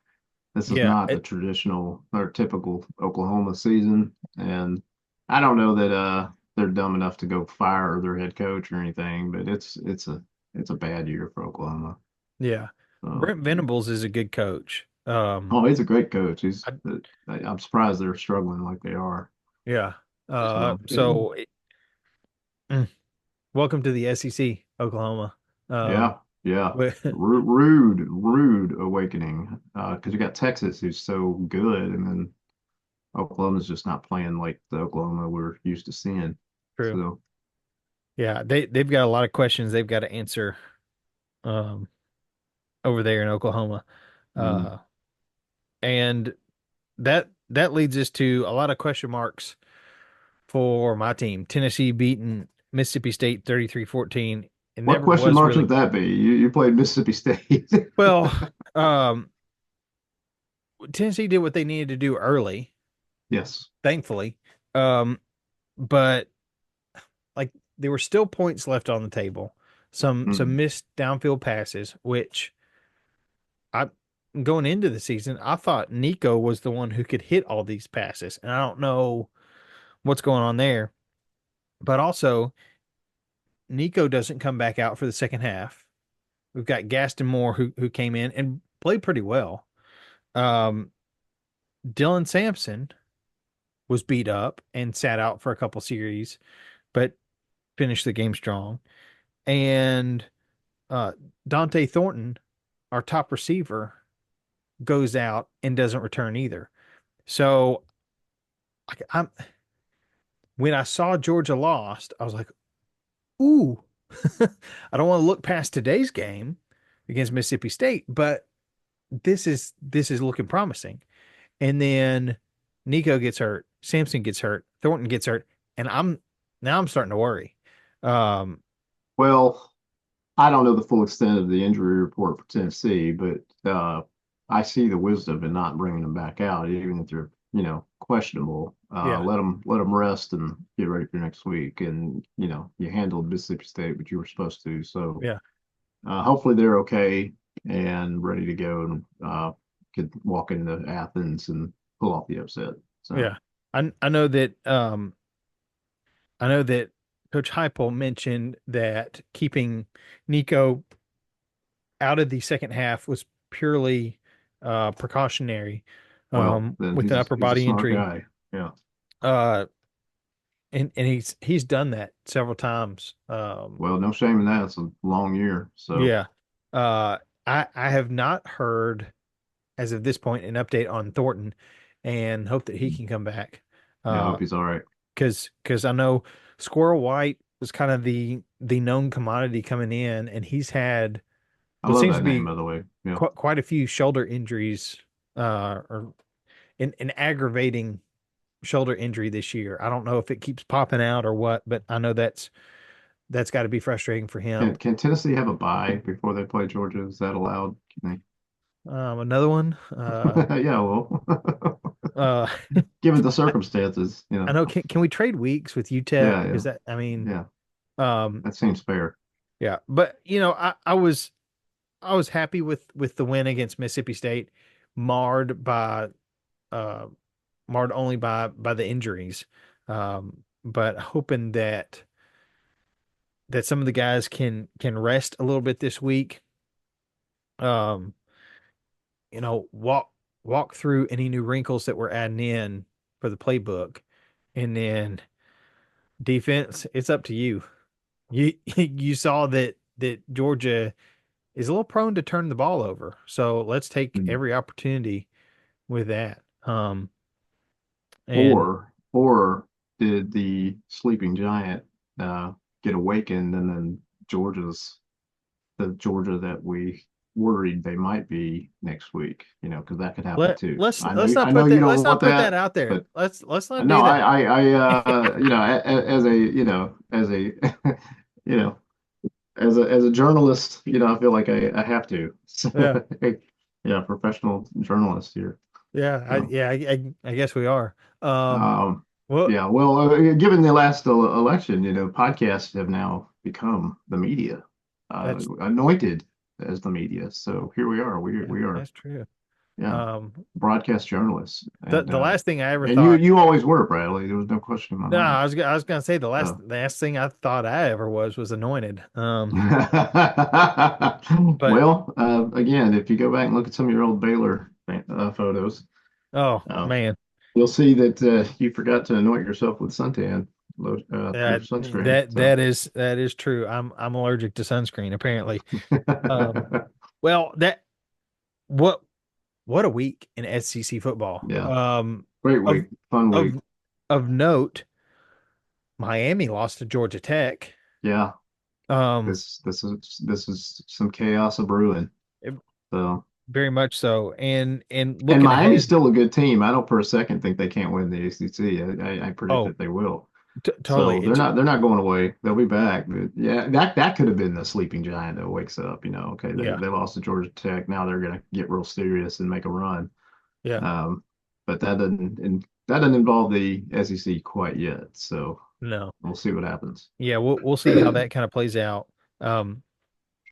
[SPEAKER 2] This is
[SPEAKER 1] yeah,
[SPEAKER 2] not the traditional or typical Oklahoma season, and I don't know that they're dumb enough to go fire their head coach or anything, but it's a bad year for Oklahoma.
[SPEAKER 1] yeah.
[SPEAKER 2] So,
[SPEAKER 1] Brent Venables is a good coach.
[SPEAKER 2] oh, he's a great coach.
[SPEAKER 1] I,
[SPEAKER 2] I'm surprised they're struggling like they are.
[SPEAKER 1] yeah.
[SPEAKER 2] So,
[SPEAKER 1] So mm, welcome to the SEC, Oklahoma.
[SPEAKER 2] yeah, yeah.
[SPEAKER 1] Wi-
[SPEAKER 2] Rude awakening. Because you got Texas who's so good, and then Oklahoma's just not playing like the Oklahoma we're used to seeing.
[SPEAKER 1] true.
[SPEAKER 2] So,
[SPEAKER 1] Yeah, they've got a lot of questions they've got to answer um over there in Oklahoma.
[SPEAKER 2] mm,
[SPEAKER 1] Uh and that leads us to a lot of question marks for my team. Tennessee beating Mississippi State 33-14. It
[SPEAKER 2] what
[SPEAKER 1] never
[SPEAKER 2] question
[SPEAKER 1] was
[SPEAKER 2] marks would
[SPEAKER 1] really
[SPEAKER 2] that be? You played Mississippi State.
[SPEAKER 1] well, um Tennessee did what they needed to do early,
[SPEAKER 2] Yes.
[SPEAKER 1] thankfully. But like there were still points left on the table. Some
[SPEAKER 2] Mm.
[SPEAKER 1] missed downfield passes, which I going into the season, I thought Nico was the one who could hit all these passes, and I don't know what's going on there. But also, Nico doesn't come back out for the second half. We've got Gaston Moore who came in and played pretty well. Um, Dylan Sampson was beat up and sat out for a couple series, but finished the game strong. And uh, Dante Thornton, our top receiver, goes out and doesn't return either. So I'm when I saw Georgia lost, I was like, ooh, I don't want to look past today's game against Mississippi State, but this is looking promising. And then Nico gets hurt, Sampson gets hurt, Thornton gets hurt, and I'm starting to worry. Um,
[SPEAKER 2] Well, I don't know the full extent of the injury report for Tennessee, but I see the wisdom in not bringing them back out, even if they're, questionable.
[SPEAKER 1] yeah,
[SPEAKER 2] Let them rest and get ready for next week. And you handled Mississippi State, but you were supposed to. So
[SPEAKER 1] yeah,
[SPEAKER 2] hopefully they're okay and ready to go and could walk into Athens and pull off the upset. So
[SPEAKER 1] yeah. I know that I know that Coach Heupel mentioned that keeping Nico out of the second half was purely precautionary
[SPEAKER 2] well, then
[SPEAKER 1] with
[SPEAKER 2] he's
[SPEAKER 1] an
[SPEAKER 2] a,
[SPEAKER 1] upper
[SPEAKER 2] he's a
[SPEAKER 1] body
[SPEAKER 2] smart
[SPEAKER 1] injury.
[SPEAKER 2] guy. Yeah.
[SPEAKER 1] Uh, and he's done that several times.
[SPEAKER 2] Well, no shame in that. It's a long year. So
[SPEAKER 1] Yeah. Uh, I have not heard as of this point an update on Thornton, and hope that he can come back.
[SPEAKER 2] yeah, I
[SPEAKER 1] Uh,
[SPEAKER 2] hope he's all right.
[SPEAKER 1] because I know Squirrel White was kind of the known commodity coming in, and he's had
[SPEAKER 2] I
[SPEAKER 1] what
[SPEAKER 2] love
[SPEAKER 1] seems
[SPEAKER 2] that
[SPEAKER 1] to
[SPEAKER 2] name,
[SPEAKER 1] be
[SPEAKER 2] by the way. Yeah.
[SPEAKER 1] quite a few shoulder injuries, or an aggravating shoulder injury this year. I don't know if it keeps popping out or what, but I know that's got to be frustrating for him.
[SPEAKER 2] Can Tennessee have a bye before they play Georgia? Is that allowed? Can
[SPEAKER 1] Another one.
[SPEAKER 2] they? Yeah, well,
[SPEAKER 1] Uh,
[SPEAKER 2] given the circumstances,
[SPEAKER 1] I know. Can we trade weeks with UTEP?
[SPEAKER 2] Yeah,
[SPEAKER 1] Because
[SPEAKER 2] yeah,
[SPEAKER 1] that, I mean,
[SPEAKER 2] yeah.
[SPEAKER 1] um,
[SPEAKER 2] That seems fair.
[SPEAKER 1] yeah. But I was happy with the win against Mississippi State, marred by uh marred only by the injuries. But hoping that some of the guys can rest a little bit this week. Um, walk through any new wrinkles that we're adding in for the playbook, and then defense, it's up to you. You saw that Georgia is a little prone to turn the ball over, so let's take
[SPEAKER 2] Mm.
[SPEAKER 1] every opportunity with that. And
[SPEAKER 2] Or did the sleeping giant get awakened, and then the Georgia that we worried they might be next week? Because that could happen too.
[SPEAKER 1] let's not
[SPEAKER 2] I know
[SPEAKER 1] put
[SPEAKER 2] you
[SPEAKER 1] that
[SPEAKER 2] don't want
[SPEAKER 1] that
[SPEAKER 2] that,
[SPEAKER 1] out there.
[SPEAKER 2] but
[SPEAKER 1] Let's not
[SPEAKER 2] no,
[SPEAKER 1] do that.
[SPEAKER 2] as a you know as a journalist, I feel like I have to. So,
[SPEAKER 1] Yeah.
[SPEAKER 2] yeah, professional journalist here.
[SPEAKER 1] Yeah,
[SPEAKER 2] So,
[SPEAKER 1] I guess we are. Um,
[SPEAKER 2] um,
[SPEAKER 1] well,
[SPEAKER 2] yeah, well, given the last election, podcasts have now become the media,
[SPEAKER 1] that's
[SPEAKER 2] anointed as the media. So here we are.
[SPEAKER 1] yeah,
[SPEAKER 2] We are,
[SPEAKER 1] that's true.
[SPEAKER 2] yeah,
[SPEAKER 1] Um,
[SPEAKER 2] broadcast journalists,
[SPEAKER 1] the last thing I ever
[SPEAKER 2] and you
[SPEAKER 1] thought.
[SPEAKER 2] you always were, Bradley. There was no question in my
[SPEAKER 1] No,
[SPEAKER 2] mind.
[SPEAKER 1] I was gonna say
[SPEAKER 2] So.
[SPEAKER 1] the last thing I thought I ever was anointed. But
[SPEAKER 2] Well, again, if you go back and look at some of your old Baylor photos,
[SPEAKER 1] oh
[SPEAKER 2] uh,
[SPEAKER 1] man,
[SPEAKER 2] you'll see that you forgot to anoint yourself with suntan or sunscreen. So,
[SPEAKER 1] that is true. I'm allergic to sunscreen apparently. Um, well, that what what a week in SEC football.
[SPEAKER 2] yeah, great
[SPEAKER 1] Of
[SPEAKER 2] week, fun week.
[SPEAKER 1] of of note, Miami lost to Georgia Tech.
[SPEAKER 2] Yeah,
[SPEAKER 1] Um,
[SPEAKER 2] this is some chaos of brewing.
[SPEAKER 1] it-
[SPEAKER 2] So,
[SPEAKER 1] very much so. And
[SPEAKER 2] and
[SPEAKER 1] looking
[SPEAKER 2] Miami's
[SPEAKER 1] ahead,
[SPEAKER 2] still a good team. I don't for a second think they can't win the ACC. I predict
[SPEAKER 1] oh,
[SPEAKER 2] that they will.
[SPEAKER 1] totally.
[SPEAKER 2] So they're not going away. They'll be back. But yeah, that could have been the sleeping giant that wakes up. Okay,
[SPEAKER 1] Yeah,
[SPEAKER 2] they lost to Georgia Tech. Now they're going to get real serious and make a run.
[SPEAKER 1] yeah,
[SPEAKER 2] Um, but that doesn't involve the SEC quite yet. So
[SPEAKER 1] no,
[SPEAKER 2] we'll see what happens.
[SPEAKER 1] yeah. We'll see how that kind of plays out. Um,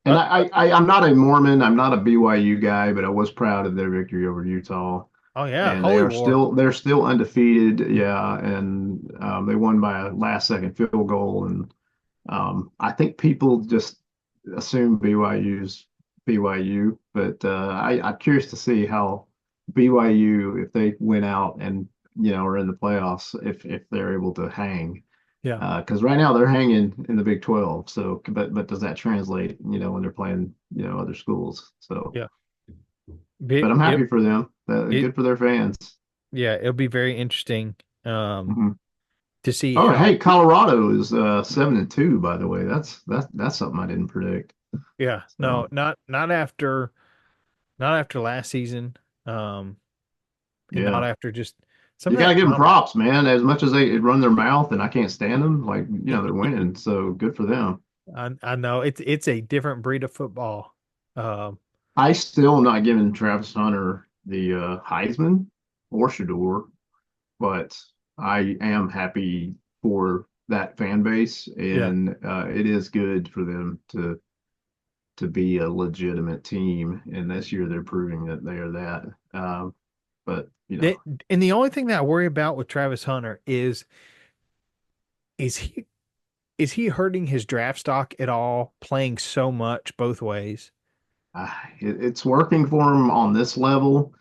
[SPEAKER 2] And I'm not a Mormon. I'm not a BYU guy, but I was proud of their victory over Utah.
[SPEAKER 1] oh yeah,
[SPEAKER 2] And
[SPEAKER 1] Holy War.
[SPEAKER 2] they're still undefeated. Yeah, and they won by a last second field goal. And I think people just assume BYU's BYU, but I'm curious to see how BYU, if they win out and are in the playoffs, if they're able to hang.
[SPEAKER 1] Yeah,
[SPEAKER 2] Because right now they're hanging in the Big 12. So, but does that translate, when they're playing, other schools? So,
[SPEAKER 1] yeah.
[SPEAKER 2] but
[SPEAKER 1] It,
[SPEAKER 2] I'm
[SPEAKER 1] it
[SPEAKER 2] happy for them.
[SPEAKER 1] it
[SPEAKER 2] Good for their fans.
[SPEAKER 1] yeah. It'll be very interesting
[SPEAKER 2] Mhm.
[SPEAKER 1] to see
[SPEAKER 2] Oh,
[SPEAKER 1] how.
[SPEAKER 2] hey, Colorado is 7-2, by the way. That's something I didn't predict.
[SPEAKER 1] Yeah, no,
[SPEAKER 2] So.
[SPEAKER 1] not after last season. Um, and not
[SPEAKER 2] Yeah.
[SPEAKER 1] after just some
[SPEAKER 2] You
[SPEAKER 1] of
[SPEAKER 2] got to
[SPEAKER 1] that
[SPEAKER 2] give them
[SPEAKER 1] drama.
[SPEAKER 2] props, man. As much as they run their mouth and I can't stand them, like, they're winning. So good for them.
[SPEAKER 1] I know it's a different breed of football. Um,
[SPEAKER 2] I still am not giving Travis Hunter the Heisman or Shador, but I am happy for that fan base.
[SPEAKER 1] yeah.
[SPEAKER 2] And it is good for them to be a legitimate team. And this year they're proving that they are that. But,
[SPEAKER 1] That, and the only thing that I worry about with Travis Hunter is he is he hurting his draft stock at all, playing so much both ways?
[SPEAKER 2] it's working for him on this level.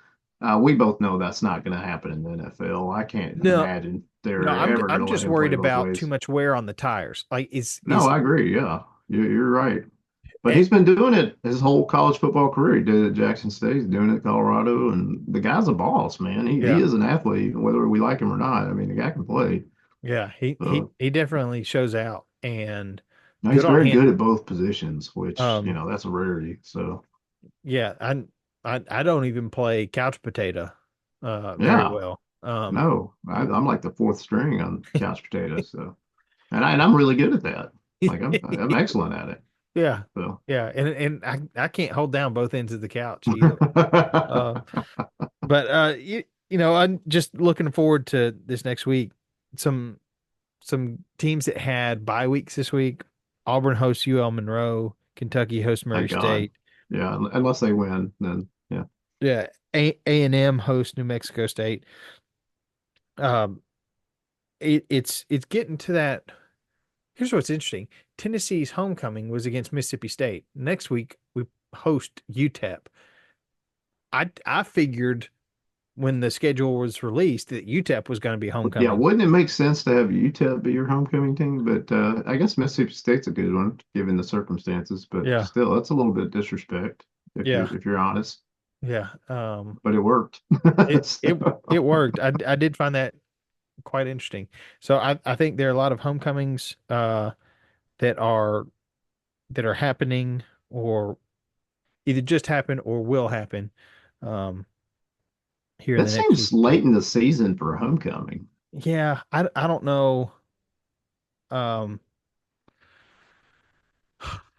[SPEAKER 2] We both know that's not going to happen in the NFL. I can't
[SPEAKER 1] No,
[SPEAKER 2] imagine
[SPEAKER 1] no,
[SPEAKER 2] they're ever going
[SPEAKER 1] I'm
[SPEAKER 2] to let
[SPEAKER 1] just
[SPEAKER 2] him play
[SPEAKER 1] worried
[SPEAKER 2] both
[SPEAKER 1] about too
[SPEAKER 2] ways.
[SPEAKER 1] much wear on the tires. Like
[SPEAKER 2] No, I agree. Yeah, you're right. But
[SPEAKER 1] eh,
[SPEAKER 2] he's been doing it his whole college football career. He did it at Jackson State, he's doing it at Colorado, and the guy's a boss, man. He
[SPEAKER 1] yeah,
[SPEAKER 2] is an athlete, whether we like him or not. I mean, the guy can play.
[SPEAKER 1] yeah,
[SPEAKER 2] So,
[SPEAKER 1] he definitely shows out and
[SPEAKER 2] no, he's
[SPEAKER 1] good on
[SPEAKER 2] very
[SPEAKER 1] him.
[SPEAKER 2] good at both positions, which,
[SPEAKER 1] Um,
[SPEAKER 2] that's a rarity. So,
[SPEAKER 1] yeah, I don't even play couch potato very
[SPEAKER 2] yeah,
[SPEAKER 1] well.
[SPEAKER 2] no, I'm like the fourth string on couch potatoes. So. And I'm really good at that. Like I'm excellent at it.
[SPEAKER 1] Yeah.
[SPEAKER 2] So
[SPEAKER 1] Yeah, and I can't hold down both ends of the couch either. Um, but I'm just looking forward to this next week. Some some teams that had bye weeks this week. Auburn hosts UL Monroe, Kentucky hosts Murray
[SPEAKER 2] thank God.
[SPEAKER 1] State.
[SPEAKER 2] Yeah, unless they win, then yeah.
[SPEAKER 1] Yeah, A&M hosts New Mexico State. Um, it's getting to that. Here's what's interesting. Tennessee's homecoming was against Mississippi State. Next week we host UTEP. I figured when the schedule was released that UTEP was going to be
[SPEAKER 2] Yeah,
[SPEAKER 1] homecoming.
[SPEAKER 2] wouldn't it make sense to have UTEP be your homecoming team? But I guess Mississippi State's a good one given the circumstances. But
[SPEAKER 1] Yeah,
[SPEAKER 2] still, that's a little bit disrespect
[SPEAKER 1] yeah,
[SPEAKER 2] if you're honest.
[SPEAKER 1] yeah.
[SPEAKER 2] But it worked.
[SPEAKER 1] It it
[SPEAKER 2] So,
[SPEAKER 1] it worked. I did find that quite interesting. So I think there are a lot of homecomings that are happening or either just happened or will happen um here in
[SPEAKER 2] that
[SPEAKER 1] the next
[SPEAKER 2] seems
[SPEAKER 1] week or two.
[SPEAKER 2] late in the season for homecoming.
[SPEAKER 1] Yeah, I don't know. Um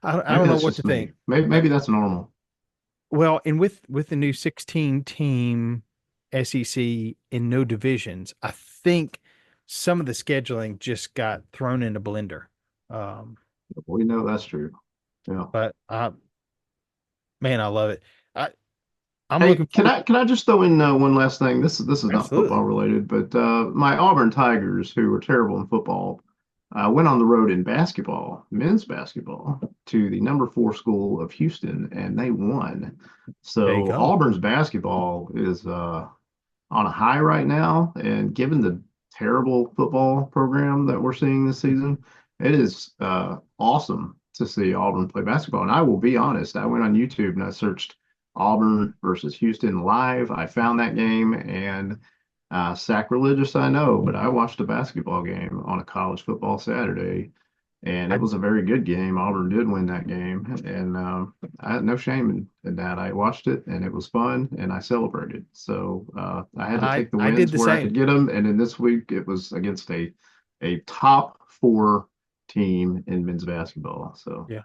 [SPEAKER 1] I
[SPEAKER 2] Maybe
[SPEAKER 1] don't know
[SPEAKER 2] that's
[SPEAKER 1] what to
[SPEAKER 2] just me.
[SPEAKER 1] think.
[SPEAKER 2] Maybe that's normal.
[SPEAKER 1] Well, and with the new 16 team SEC in no divisions, I think some of the scheduling just got thrown in a blender. Um,
[SPEAKER 2] We know that's true. Yeah.
[SPEAKER 1] but man, I love it. I I'm
[SPEAKER 2] Hey,
[SPEAKER 1] looking forward.
[SPEAKER 2] can I just throw in one last thing? This is not
[SPEAKER 1] Absolutely.
[SPEAKER 2] football related, but my Auburn Tigers, who were terrible in football, went on the road in basketball, men's basketball, to the number 4 school of Houston, and they won.
[SPEAKER 1] There you
[SPEAKER 2] So
[SPEAKER 1] go.
[SPEAKER 2] Auburn's basketball is on a high right now. And given the terrible football program that we're seeing this season, it is awesome to see Auburn play basketball. And I will be honest, I went on YouTube and I searched Auburn versus Houston live. I found that game and sacrilegious, I know, but I watched a basketball game on a college football Saturday and it
[SPEAKER 1] I
[SPEAKER 2] was a very good game. Auburn did win that game, and I had no shame in that. I watched it, and it was fun, and I celebrated. So I had to take the
[SPEAKER 1] I did
[SPEAKER 2] wins
[SPEAKER 1] the
[SPEAKER 2] where I could
[SPEAKER 1] same.
[SPEAKER 2] get them, and then this week it was against a top 4 team in men's basketball. So
[SPEAKER 1] Yeah.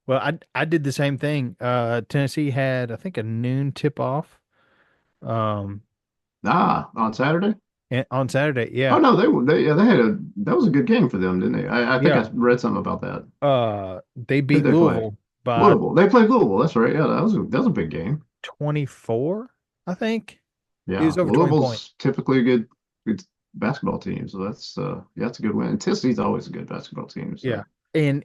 [SPEAKER 1] Well, I did the same thing. Tennessee had I think a noon tip off um
[SPEAKER 2] on Saturday.
[SPEAKER 1] on Saturday.
[SPEAKER 2] Oh
[SPEAKER 1] Yeah.
[SPEAKER 2] no, they had a that was a good game for them, didn't they? I think
[SPEAKER 1] Yeah.
[SPEAKER 2] I read something about that.
[SPEAKER 1] They
[SPEAKER 2] Who'd
[SPEAKER 1] beat
[SPEAKER 2] they play?
[SPEAKER 1] Louisville by
[SPEAKER 2] Louisville. They played Louisville. That's right. Yeah, that was a big game.
[SPEAKER 1] 24, I think. It
[SPEAKER 2] Yeah,
[SPEAKER 1] was over 20 points.
[SPEAKER 2] Louisville's typically a good basketball team, so yeah, that's a good win. And Tennessee's always a good basketball team.
[SPEAKER 1] Yeah.
[SPEAKER 2] So
[SPEAKER 1] And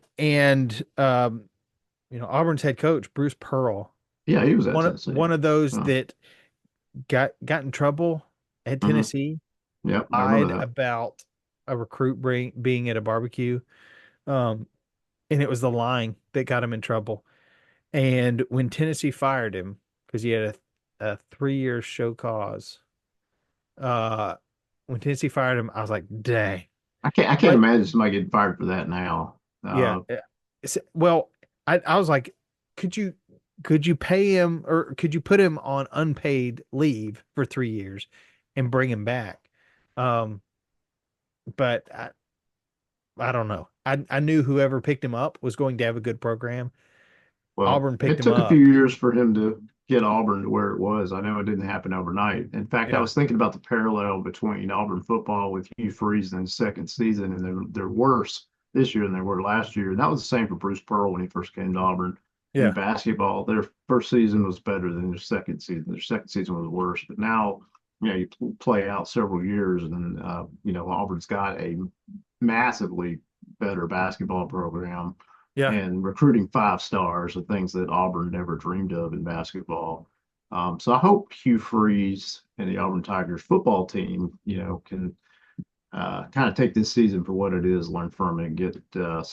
[SPEAKER 1] Auburn's head coach, Bruce Pearl,
[SPEAKER 2] yeah, he was at Tennessee.
[SPEAKER 1] one of those
[SPEAKER 2] Oh,
[SPEAKER 1] that got in trouble at
[SPEAKER 2] hmm.
[SPEAKER 1] Tennessee,
[SPEAKER 2] Yep, I remember
[SPEAKER 1] lied
[SPEAKER 2] that.
[SPEAKER 1] about a being at a barbecue. Um, and it was the lying that got him in trouble. And when Tennessee fired him, because he had a 3 year show cause, uh, when Tennessee fired him, I was like, dang.
[SPEAKER 2] I can't
[SPEAKER 1] But
[SPEAKER 2] imagine somebody getting fired for that now.
[SPEAKER 1] yeah, well, I was like, could you pay him or could you put him on unpaid leave for 3 years and bring him back? Um, but I don't know. I knew whoever picked him up was going to have a good program.
[SPEAKER 2] Well,
[SPEAKER 1] Auburn picked
[SPEAKER 2] it
[SPEAKER 1] him
[SPEAKER 2] took a few
[SPEAKER 1] up.
[SPEAKER 2] years for him to get Auburn to where it was. I know it didn't happen overnight. In fact, I
[SPEAKER 1] Yeah,
[SPEAKER 2] was thinking about the parallel between Auburn football with Hugh Freeze in his second season, and they're worse this year than they were last year. And that was the same for Bruce Pearl when he first came to Auburn. In
[SPEAKER 1] yeah,
[SPEAKER 2] basketball, their first season was better than their second season. Their second season was worse. But now, you play out several years, and Auburn's got a massively better basketball program
[SPEAKER 1] yeah,
[SPEAKER 2] and recruiting 5 stars are things that Auburn never dreamed of in basketball. So I hope Hugh Freeze and the Auburn Tigers football team, can kind of take this season for what it is, learn from it, and get a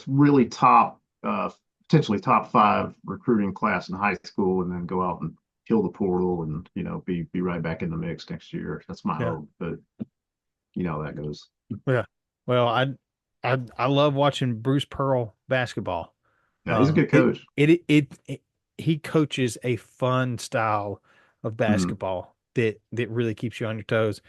[SPEAKER 2] really potentially top 5 recruiting class in high school, and then go out and kill the portal and be right back in the mix next year. That's my
[SPEAKER 1] yeah,
[SPEAKER 2] hope, but you know how that goes.
[SPEAKER 1] yeah. Well, I love watching Bruce Pearl basketball.
[SPEAKER 2] Yeah, he's a good
[SPEAKER 1] It,
[SPEAKER 2] coach.
[SPEAKER 1] he coaches a fun style of
[SPEAKER 2] Mhm.
[SPEAKER 1] basketball that really keeps you on your toes.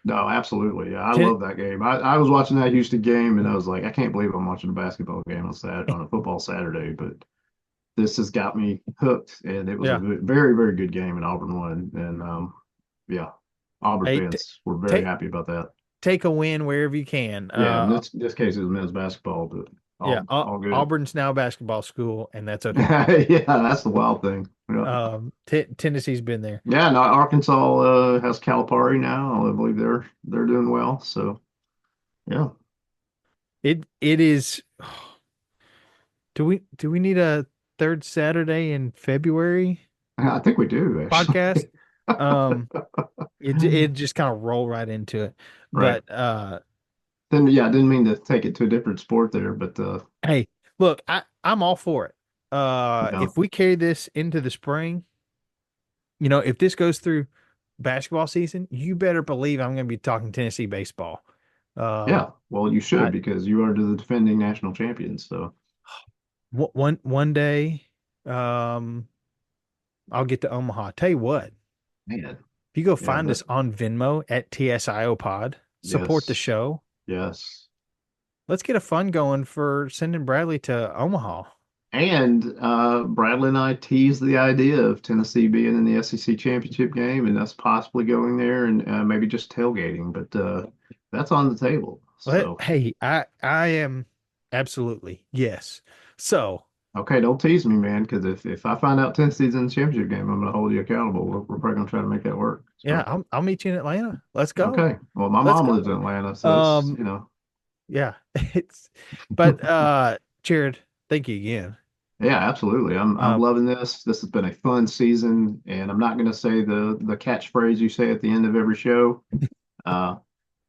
[SPEAKER 2] No, absolutely. Yeah, I
[SPEAKER 1] Ten,
[SPEAKER 2] love that game. I was watching that Houston game and I was like, I can't believe I'm watching a basketball game on a football Saturday, but this has got me hooked and it was a
[SPEAKER 1] yeah.
[SPEAKER 2] very, very good game and Auburn won. And yeah, Auburn
[SPEAKER 1] Hey,
[SPEAKER 2] fans were very
[SPEAKER 1] take
[SPEAKER 2] happy about that.
[SPEAKER 1] take a win wherever you can.
[SPEAKER 2] Yeah, in this case it was men's basketball, but
[SPEAKER 1] Yeah,
[SPEAKER 2] all good.
[SPEAKER 1] Auburn's now a basketball school, and that's okay.
[SPEAKER 2] Yeah, that's the wild thing. Yeah.
[SPEAKER 1] T Tennessee's been there.
[SPEAKER 2] Yeah, no, Arkansas has Calipari now. I believe they're doing well. So yeah,
[SPEAKER 1] It is. Do we need a third Saturday in February
[SPEAKER 2] I think we do
[SPEAKER 1] podcast?
[SPEAKER 2] actually.
[SPEAKER 1] Um, it just kind of roll right into it.
[SPEAKER 2] Right.
[SPEAKER 1] But
[SPEAKER 2] Then yeah, I didn't mean to take it to a different sport there, but
[SPEAKER 1] hey, look, I'm all for it.
[SPEAKER 2] yeah,
[SPEAKER 1] If we carry this into the spring, if this goes through basketball season, you better believe I'm going to be talking Tennessee baseball. Um,
[SPEAKER 2] yeah. Well, you should
[SPEAKER 1] I
[SPEAKER 2] because you are the defending national champions. So
[SPEAKER 1] one day, um, I'll get to Omaha. Tell you what,
[SPEAKER 2] man,
[SPEAKER 1] if you go
[SPEAKER 2] yeah,
[SPEAKER 1] find us on Venmo at TSIO Pod, support the
[SPEAKER 2] yes,
[SPEAKER 1] show.
[SPEAKER 2] yes.
[SPEAKER 1] Let's get a fun going for sending Bradley to Omaha.
[SPEAKER 2] And Bradley and I teased the idea of Tennessee being in the SEC championship game and us possibly going there and maybe just tailgating, but that's on the table.
[SPEAKER 1] But
[SPEAKER 2] So,
[SPEAKER 1] hey, I am absolutely yes. So
[SPEAKER 2] okay, don't tease me, man, because if I find out Tennessee's in the championship game, I'm going to hold you accountable. We're probably going to try to make that work.
[SPEAKER 1] yeah,
[SPEAKER 2] So,
[SPEAKER 1] I'll meet you in Atlanta. Let's go.
[SPEAKER 2] okay. Well, my
[SPEAKER 1] Let's
[SPEAKER 2] mom lives in
[SPEAKER 1] go.
[SPEAKER 2] Atlanta, so it's,
[SPEAKER 1] Um,
[SPEAKER 2] you know,
[SPEAKER 1] yeah, it's but Jared, thank you again.
[SPEAKER 2] yeah, absolutely. I'm
[SPEAKER 1] Um,
[SPEAKER 2] loving this. This has been a fun season, and I'm not going to say the catchphrase you say at the end of every show. Uh,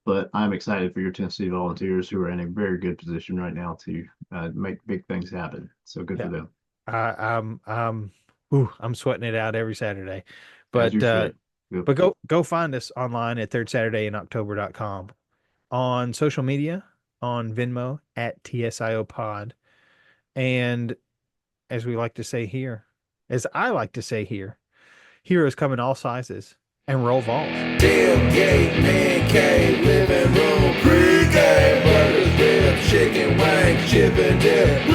[SPEAKER 2] but I'm excited for your Tennessee Volunteers who are in a very good position right now to make big things happen. So good for
[SPEAKER 1] yeah,
[SPEAKER 2] them,
[SPEAKER 1] I'm sweating it out every Saturday.
[SPEAKER 2] as
[SPEAKER 1] But
[SPEAKER 2] you
[SPEAKER 1] uh
[SPEAKER 2] should. Yep.
[SPEAKER 1] but go find us online at thirdsaturdayinoctober.com, on social media, on Venmo at TSIO Pod, and as we like to say here, as I like to say here, heroes come in all sizes and roll balls.
[SPEAKER 3] Tailgate, man cave, living room, pre-game, burgers, ribs, chicken wings, chip and dip,